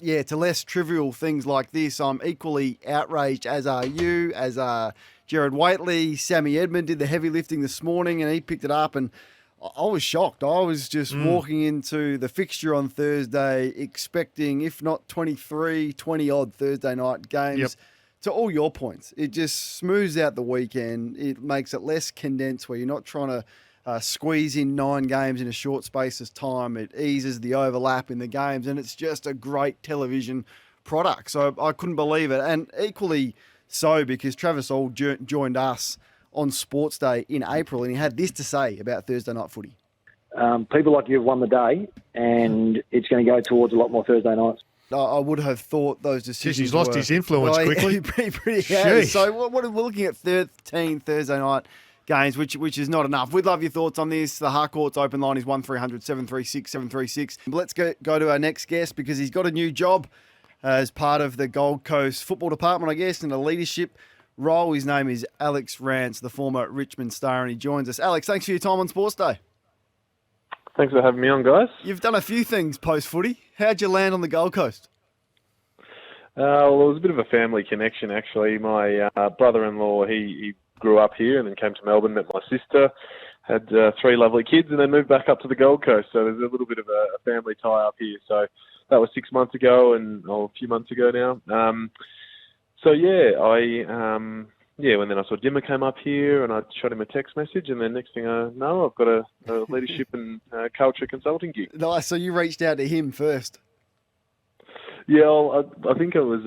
Yeah, to less trivial things like this. I'm equally outraged, as are you, as are Gerard Waitley. Sammy Edmund did the heavy lifting this morning and he picked it up, and I was shocked. I was just walking into the fixture on Thursday expecting, if not 23, 20-odd Thursday night games. Yep. To all your points, it just smooths out the weekend. It makes it less condensed where you're not trying to squeeze in 9 games in a short space of time. It eases the overlap in the games, and it's just a great television product. So I couldn't believe it. And equally so because Travis All joined us on Sports Day in April, and he had this to say about Thursday night footy. People like you have won the day, and it's going to go towards a lot more Thursday nights. I would have thought those decisions He's lost his influence quickly. Pretty has. So we're looking at 13 Thursday night games, which is not enough. We'd love your thoughts on this. The Harcourt's open line is 1300 736 736. Let's go to our next guest because he's got a new job as part of the Gold Coast Football Department, I guess, in a leadership role. His name is Alex Rance, the former Richmond Star, and he joins us. Alex, thanks for your time on Sports Day. Thanks for having me on, guys. You've done a few things post-footy. How'd you land on the Gold Coast? Well, it was a bit of a family connection, actually. My brother-in-law, he grew up here and then came to Melbourne, met my sister, had 3 lovely kids, and then moved back up to the Gold Coast. So there's a little bit of a family tie up here. So that was 6 months ago, and a few months ago now. When then I saw Dimmer came up here, and I shot him a text message, and then next thing I know, I've got a leadership and culture consulting gig. Nice. So you reached out to him first. Yeah, well, I think it was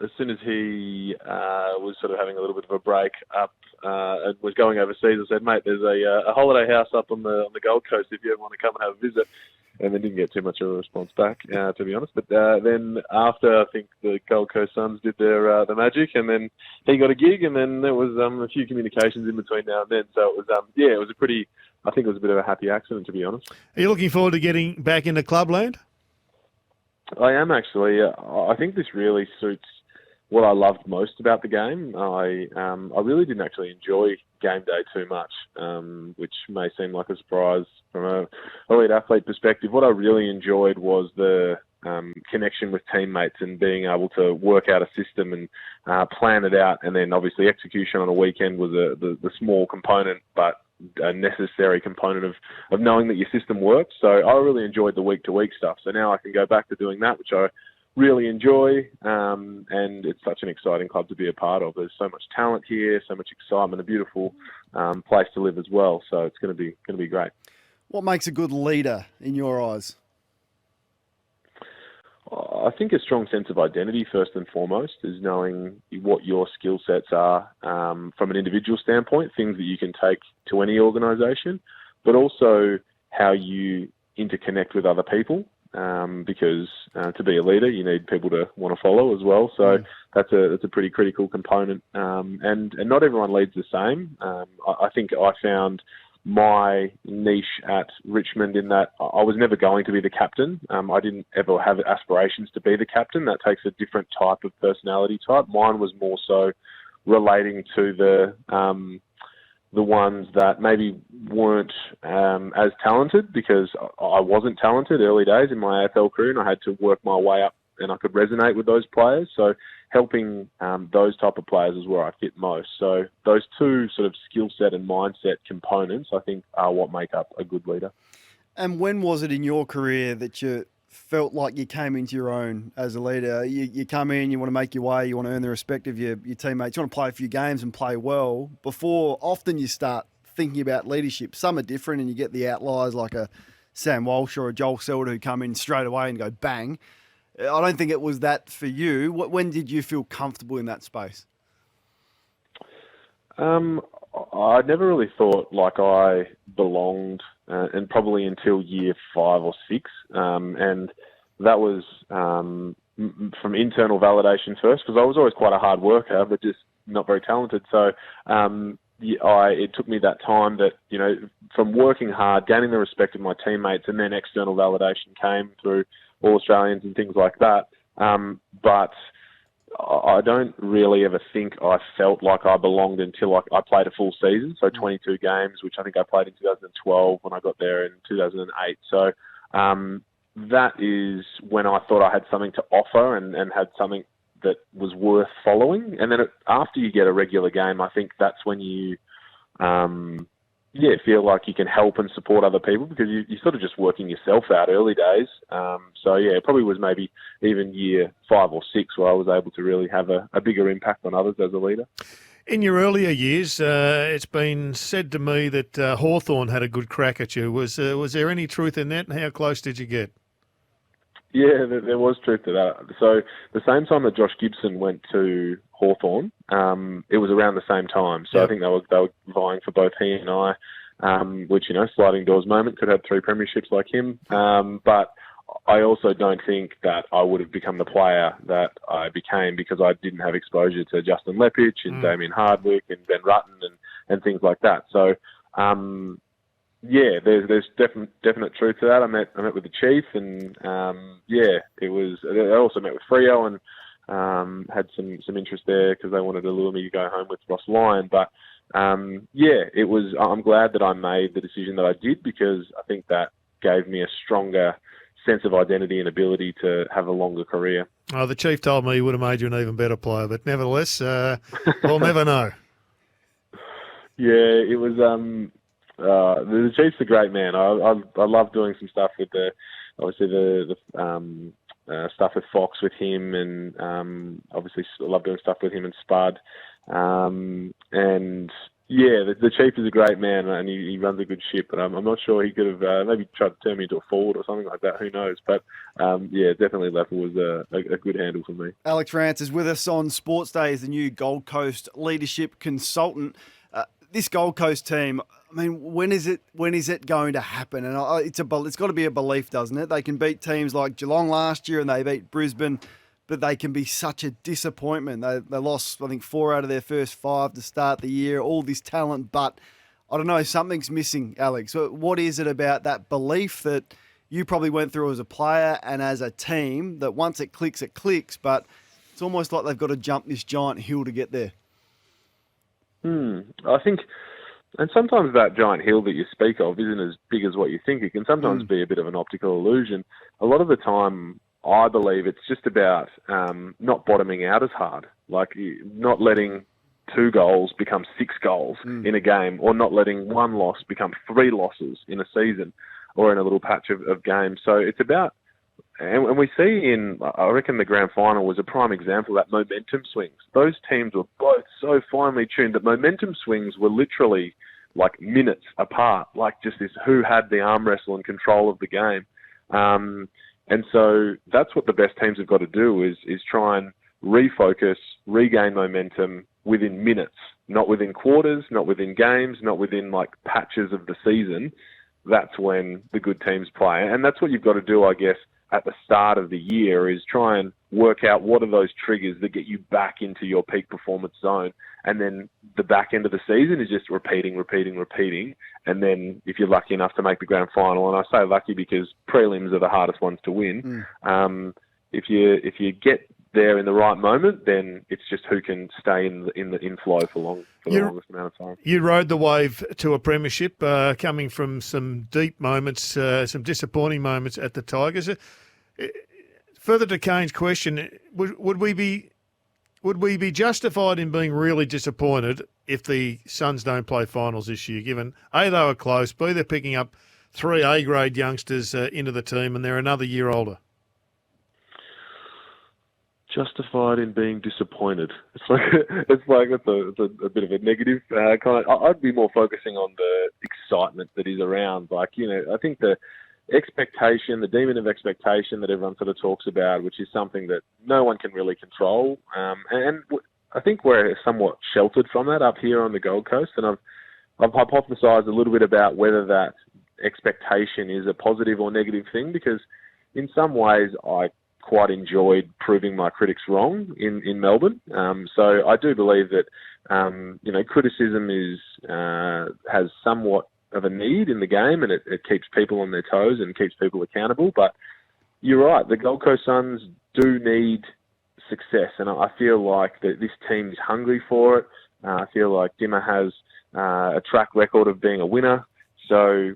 as soon as he was sort of having a little bit of a break up and was going overseas. I said, mate, there's a holiday house up on the Gold Coast if you ever want to come and have a visit. And then didn't get too much of a response back, to be honest. But then after, I think the Gold Coast Suns did their magic, and then he got a gig, and then there was a few communications in between now and then. So it was, it was I think it was a bit of a happy accident, to be honest. Are you looking forward to getting back into clubland? I am, actually. I think this really suits what I loved most about the game. I really didn't actually enjoy game day too much, which may seem like a surprise from an elite athlete perspective. What I really enjoyed was the connection with teammates and being able to work out a system and plan it out, and then obviously execution on a weekend was the small component, but a necessary component of knowing that your system works. So I really enjoyed the week-to-week stuff. So now I can go back to doing that, which I really enjoy, and it's such an exciting club to be a part of. There's so much talent here, so much excitement, a beautiful place to live as well. So it's going to be great. What makes a good leader in your eyes? I think a strong sense of identity, first and foremost, is knowing what your skill sets are from an individual standpoint, things that you can take to any organisation, but also how you interconnect with other people. Because to be a leader, you need people to want to follow as well. So that's a pretty critical component. And not everyone leads the same. I think I found my niche at Richmond in that I was never going to be the captain. I didn't ever have aspirations to be the captain. That takes a different type of personality type. Mine was more so relating to the ones that maybe weren't as talented, because I wasn't talented early days in my AFL career, and I had to work my way up, and I could resonate with those players. So helping those type of players is where I fit most. So those two sort of skill set and mindset components, I think, are what make up a good leader. And when was it in your career that you felt like you came into your own as a leader? You come in, you want to make your way, you want to earn the respect of your teammates, you want to play a few games and play well before often you start thinking about leadership. Some are different and you get the outliers like a Sam Walsh or a Joel Selder who come in straight away and go bang. I don't think it was that for you. When did you feel comfortable in that space? I never really thought like I belonged, and probably until year 5 or 6. And that was from internal validation first, because I was always quite a hard worker, but just not very talented. So it took me that time that, from working hard, gaining the respect of my teammates, and then external validation came through All Australians and things like that. But I don't really ever think I felt like I belonged until I played a full season, so 22 games, which I think I played in 2012 when I got there in 2008. So that is when I thought I had something to offer and had something that was worth following. And then after you get a regular game, I think that's when you, feel like you can help and support other people, because you're sort of just working yourself out early days. It probably was maybe even year 5 or 6 where I was able to really have a bigger impact on others as a leader. In your earlier years, it's been said to me that Hawthorn had a good crack at you. Was there any truth in that, and how close did you get? Yeah, there was truth to that. So the same time that Josh Gibson went to Hawthorn, it was around the same time. So I think they were vying for both he and I, which, sliding doors moment, could have 3 premierships like him. But I also don't think that I would have become the player that I became because I didn't have exposure to Justin Lepich and Damien Hardwick and Ben Rutten and things like that. So, there's definite truth to that. I met with the chief, and it was. I also met with Freo and had some interest there because they wanted to lure me to go home with Ross Lyon. But it was. I'm glad that I made the decision that I did, because I think that gave me a stronger sense of identity and ability to have a longer career. Oh, the chief told me he would have made you an even better player, but nevertheless, we'll never know. Yeah, it was. The Chief's a great man. I love doing some stuff with the stuff with Fox with him, and obviously I love doing stuff with him and Spud. The Chief is a great man, and he runs a good ship. But I'm not sure he could have maybe tried to turn me into a forward or something like that. Who knows? But definitely Leffel was a good handle for me. Alex Rance is with us on Sportsday as the new Gold Coast leadership consultant. This Gold Coast team, I mean, when is it going to happen? And it's got to be a belief, doesn't it? They can beat teams like Geelong last year, and they beat Brisbane, but they can be such a disappointment. They lost, I think, 4 out of their first 5 to start the year. All this talent, but I don't know, something's missing, Alex. What is it about that belief that you probably went through as a player and as a team that once it clicks, but it's almost like they've got to jump this giant hill to get there? I think, and sometimes that giant hill that you speak of isn't as big as what you think. It can sometimes be a bit of an optical illusion. A lot of the time, I believe it's just about not bottoming out as hard, like not letting 2 goals become 6 goals in a game, or not letting 1 loss become 3 losses in a season or in a little patch of games. So it's about, and we see I reckon the grand final was a prime example of that momentum swings. Those teams were both so finely tuned that momentum swings were literally like minutes apart, like just this who had the arm wrestle and control of the game. And so that's what the best teams have got to do is try and refocus, regain momentum within minutes, not within quarters, not within games, not within like patches of the season. That's when the good teams play. And that's what you've got to do, I guess, at the start of the year, is try and work out what are those triggers that get you back into your peak performance zone. And then the back end of the season is just repeating. And then if you're lucky enough to make the grand final, and I say lucky because prelims are the hardest ones to win, if you get there in the right moment, then it's just who can stay in the inflow for the longest amount of time. You rode the wave to a premiership, coming from some deep moments, some disappointing moments at the Tigers. Further to Kane's question, would we be justified in being really disappointed if the Suns don't play finals this year, given A, they were close, B, they're picking up 3 A-grade youngsters into the team, and they're another year older? Justified in being disappointed. It's like it's a bit of a negative kind of. I'd be more focusing on the excitement that is around. I think the expectation, the demon of expectation that everyone sort of talks about, which is something that no one can really control. And I think we're somewhat sheltered from that up here on the Gold Coast. And I've hypothesised a little bit about whether that expectation is a positive or negative thing, because in some ways I quite enjoyed proving my critics wrong in Melbourne. So I do believe that, criticism has somewhat of a need in the game, and it keeps people on their toes and keeps people accountable. But you're right, the Gold Coast Suns do need success, and I feel like that this team is hungry for it. I feel like Dimmer has a track record of being a winner. So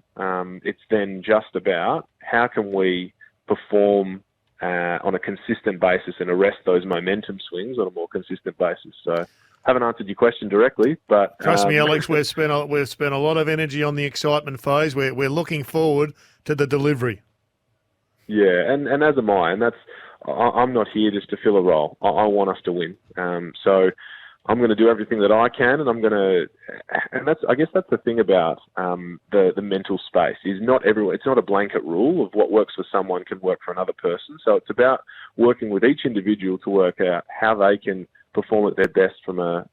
it's then just about how can we perform on a consistent basis and arrest those momentum swings on a more consistent basis. So, haven't answered your question directly, but trust me, Alex, we've spent a lot of energy on the excitement phase. We're looking forward to the delivery. Yeah, and as am I, and I'm not here just to fill a role. I want us to win. So I'm going to do everything that I can, and I guess that's the thing about the mental space is it's not a blanket rule of what works for someone can work for another person. So it's about working with each individual to work out how they can perform at their best from a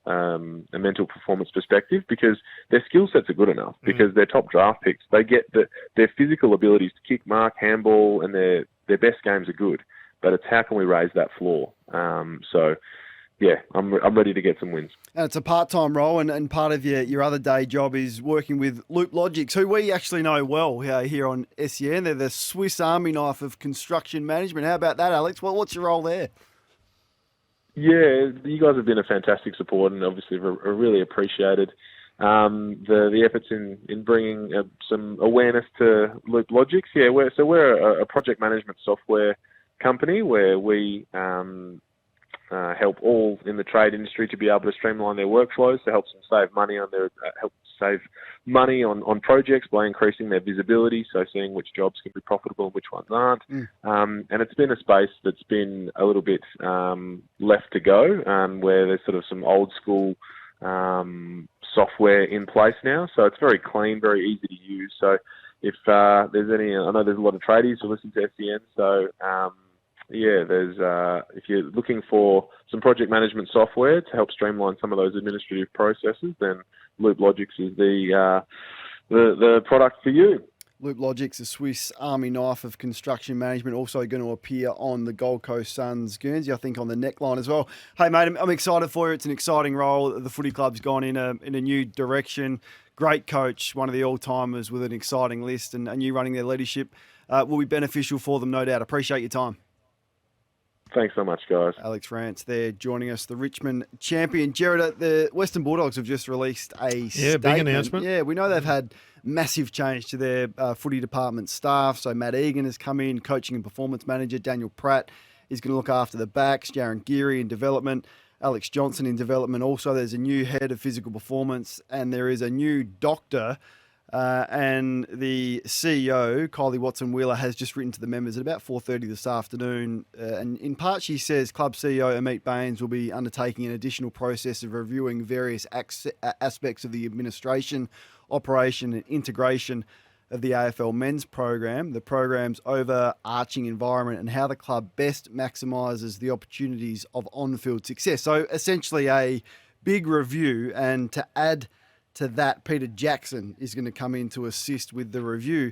mental performance perspective, because their skill sets are good enough, because they're top draft picks. They get their physical abilities to kick, mark, handball, and their best games are good. But it's how can we raise that floor? So, yeah, I'm ready to get some wins. And it's a part-time role, and part of your other day job is working with Loop Logics, who we actually know well here on SEN. They're the Swiss Army knife of construction management. How about that, Alex? What's your role there? Yeah, you guys have been a fantastic support, and obviously are really appreciated the efforts in bringing some awareness to Loop Logics. Yeah, we're a project management software company where we help all in the trade industry to be able to streamline their workflows, to help them save money on projects by increasing their visibility, so seeing which jobs can be profitable and which ones aren't. And it's been a space that's been a little bit left to go, where there's sort of some old school software in place now. So it's very clean, very easy to use. So if there's I know there's a lot of tradies who listen to SEN, so if you're looking for some project management software to help streamline some of those administrative processes, then Loop Logics is the product for you. Loop Logics, a Swiss Army knife of construction management, also going to appear on the Gold Coast Suns Guernsey, I think on the neckline as well. Hey, mate, I'm excited for you. It's an exciting role. The footy club's gone in a new direction. Great coach, one of the all-timers with an exciting list, and you running their leadership will be beneficial for them, no doubt. Appreciate your time. Thanks so much, guys. Alex Rance there joining us, the Richmond champion. Gerard, the Western Bulldogs have just released a statement. Big announcement. Yeah, we know they've had massive change to their footy department staff. So Matt Egan has come in, coaching and performance manager. Daniel Pratt is going to look after the backs. Jaron Geary in development. Alex Johnson in development. Also, there's a new head of physical performance, and there is a new doctor. And the CEO, Kylie Watson-Wheeler, has just written to the members at about 4:30 this afternoon. And in part, she says Club CEO Amit Bains will be undertaking an additional process of reviewing various aspects of the administration, operation and integration of the AFL men's program, the program's overarching environment, and how the club best maximises the opportunities of on-field success. So essentially a big review, and to add to that, Peter Jackson is going to come in to assist with the review.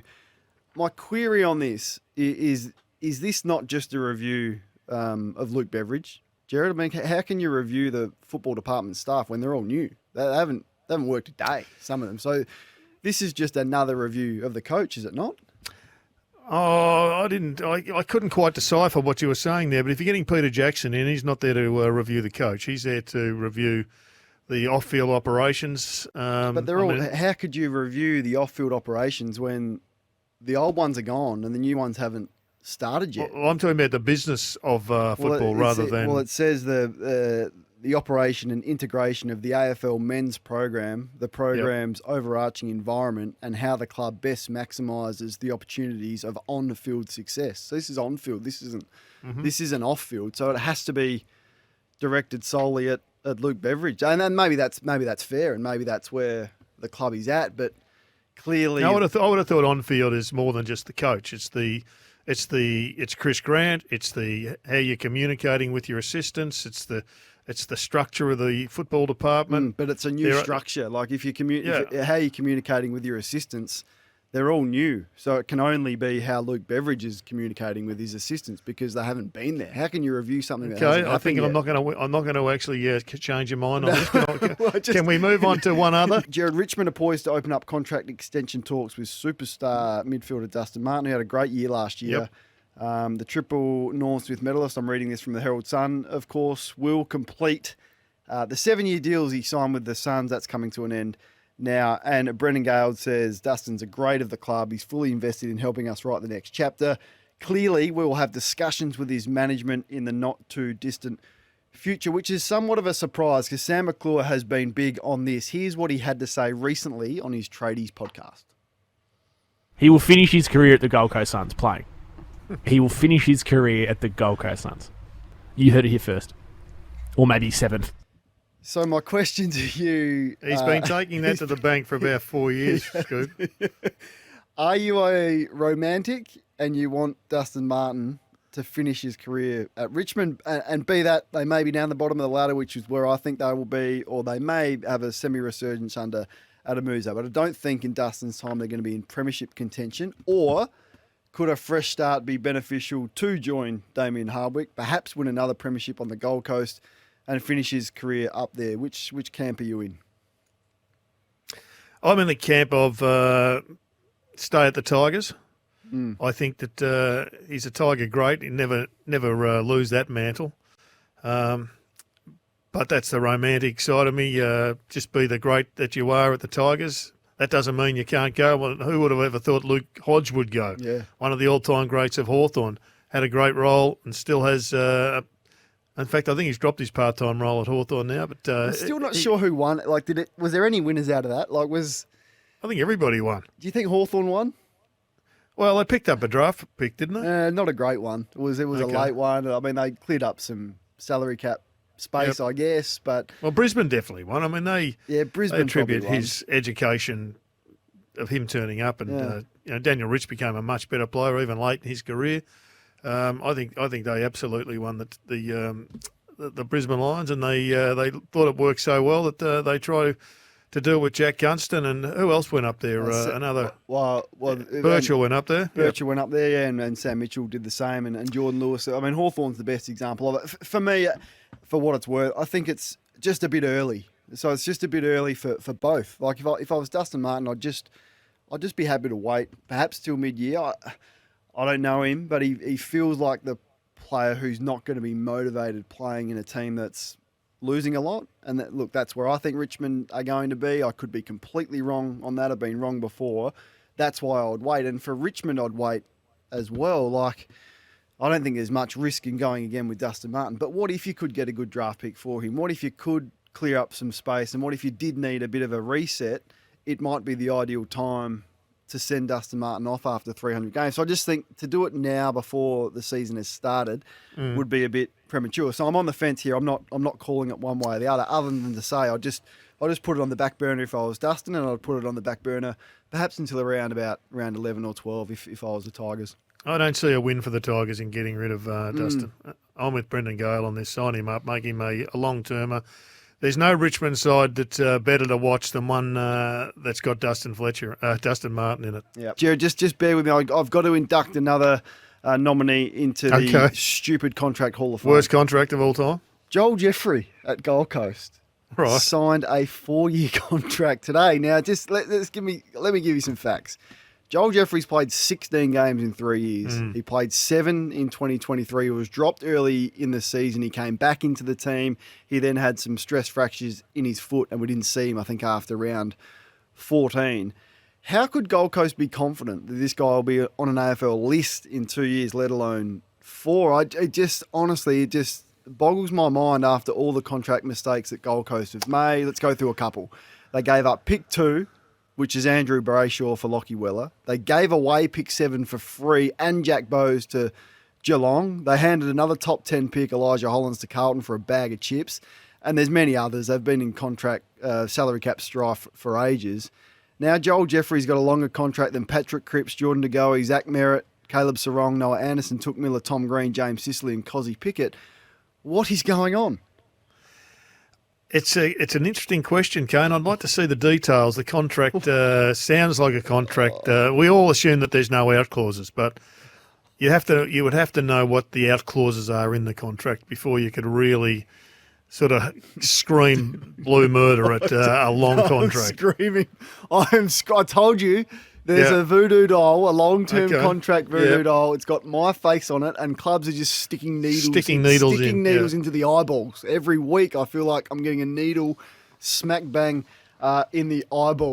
My query on this is this not just a review of Luke Beveridge? Gerard, I mean, how can you review the football department staff when they're all new? They haven't worked a day, some of them. So this is just another review of the coach, is it not? Oh, I couldn't quite decipher what you were saying there, but if you're getting Peter Jackson in, he's not there to review the coach. He's there to review the off-field operations. But how could you review the off-field operations when the old ones are gone and the new ones haven't started yet? Well, I'm talking about the business of football rather than... Well, it says the operation and integration of the AFL men's program, the program's overarching environment, and how the club best maximises the opportunities of on-field success. So this is on-field. This isn't off-field. So it has to be directed solely at Luke Beveridge, and then maybe that's fair, and maybe that's where the club is at. But clearly, I would have thought on field is more than just the coach. It's Chris Grant. It's the how you're communicating with your assistants. It's the structure of the football department. But it's a new structure. Like if how you're communicating with your assistants, they're all new. So it can only be how Luke Beveridge is communicating with his assistants because they haven't been there. How can you review something that hasn't happened I think yet? I'm not going to actually change your mind on this. Can we move on to one other? Gerard, Richmond are poised to open up contract extension talks with superstar midfielder Dustin Martin, who had a great year last year. Yep. The triple Norm Smith medalist, I'm reading this from the Herald Sun, of course, will complete the 7-year deals he signed with the Suns. That's coming to an end now. And Brendan Gale says Dustin's a great of the club. He's fully invested in helping us write the next chapter. clearly, we will have discussions with his management in the not too distant future, which is somewhat of a surprise because Sam McClure has been big on this. Here's what he had to say recently on his Tradies podcast. He will finish his career at the Gold Coast Suns playing. He will finish his career at the Gold Coast Suns. You heard it here first. Or maybe seventh. So my question to you... He's been taking that to the bank for about 4 years, Scoop. Are you a romantic and you want Dustin Martin to finish his career at Richmond and be that they may be down the bottom of the ladder, which is where I think they will be, or they may have a semi-resurgence under Adamusa, but I don't think in Dustin's time they're going to be in premiership contention, or could a fresh start be beneficial to join Damien Hardwick, perhaps win another premiership on the Gold Coast and finish his career up there? Which camp are you in? I'm in the camp of stay at the Tigers. I think that he's a Tiger great. He never lose that mantle. But that's the romantic side of me. Just be the great that you are at the Tigers. That doesn't mean you can't go. Well, who would have ever thought Luke Hodge would go? Yeah. One of the all-time greats of Hawthorn. Had a great role and still has... in fact, I think he's dropped his part-time role at Hawthorn now. But I'm still not sure who won. Like, was there any winners out of that? Like, I think everybody won. do you think Hawthorn won? Well, they picked up a draft pick, didn't they? Not a great one. It was Okay. a late one. I mean, they cleared up some salary cap space, Yep. I guess. But Well, Brisbane definitely won. I mean, they Brisbane attribute probably won. his education of him turning up, and Daniel Rich became a much better player even late in his career. I think they absolutely won the Brisbane Lions, and they thought it worked so well that they try to do it with Jack Gunston, and who else went up there? Another Birchall went up there. Birchall went up there, yeah, and Sam Mitchell did the same, and Jordan Lewis. I mean, Hawthorn's the best example of it. For me, for what it's worth, I think it's just a bit early. So it's just a bit early for both. Like if I was Dustin Martin, I'd just be happy to wait, perhaps till mid-year. I don't know him, but he feels like the player who's not going to be motivated playing in a team that's losing a lot. And that's where I think Richmond are going to be. I could be completely wrong on that. I've been wrong before. That's why I would wait. And for Richmond, I'd wait as well. Like, I don't think there's much risk in going again with Dustin Martin. But what if you could get a good draft pick for him? What if you could clear up some space? And what if you did need a bit of a reset? It might be the ideal time to send Dustin Martin off after 300 games. So I just think to do it now before the season has started would be a bit premature. So I'm on the fence here. I'm not calling it one way or the other than to say I'll just put it on the back burner if I was Dustin, and I'd put it on the back burner perhaps until around 11 or 12 if I was the Tigers. I don't see a win for the Tigers in getting rid of Dustin. I'm with Brendan Gale on this. Sign him up, make him a long-termer. There's no Richmond side that's better to watch than one that's got Dustin Martin in it. Yeah, Gerard, just bear with me. I've got to induct another nominee into the stupid contract Hall of Fame. Worst contract of all time? Joel Jeffrey at Gold Coast. Right. Signed a 4-year contract today. Now, just let me give you some facts. Joel Jeffrey's played 16 games in 3 years. He played 7 in 2023. He was dropped early in the season. He came back into the team. He then had some stress fractures in his foot, and we didn't see him, I think, after round 14. How could Gold Coast be confident that this guy will be on an AFL list in 2 years, let alone 4? It just boggles my mind after all the contract mistakes that Gold Coast have made. Let's go through a couple. They gave up pick 2, which is Andrew Brayshaw for Lockie Weller. They gave away pick 7 for free and Jack Bowes to Geelong. They handed another top 10 pick, Elijah Hollins, to Carlton for a bag of chips. And there's many others. They've been in contract salary cap strife for ages. Now Joel Jeffrey's got a longer contract than Patrick Cripps, Jordan De Goey, Zach Merritt, Caleb Sarong, Noah Anderson, Took Miller, Tom Green, James Sicily and Cozzy Pickett. What is going on? It's an interesting question, Kane. I'd like to see the details. The contract sounds like a contract. We all assume that there's no out clauses, but you would have to know what the out clauses are in the contract before you could really sort of scream blue murder at a long contract. I'm screaming. I told you. There's a voodoo doll, a long-term contract voodoo doll. It's got my face on it, and clubs are just sticking needles into the eyeballs. Every week I feel like I'm getting a needle smack bang in the eyeball.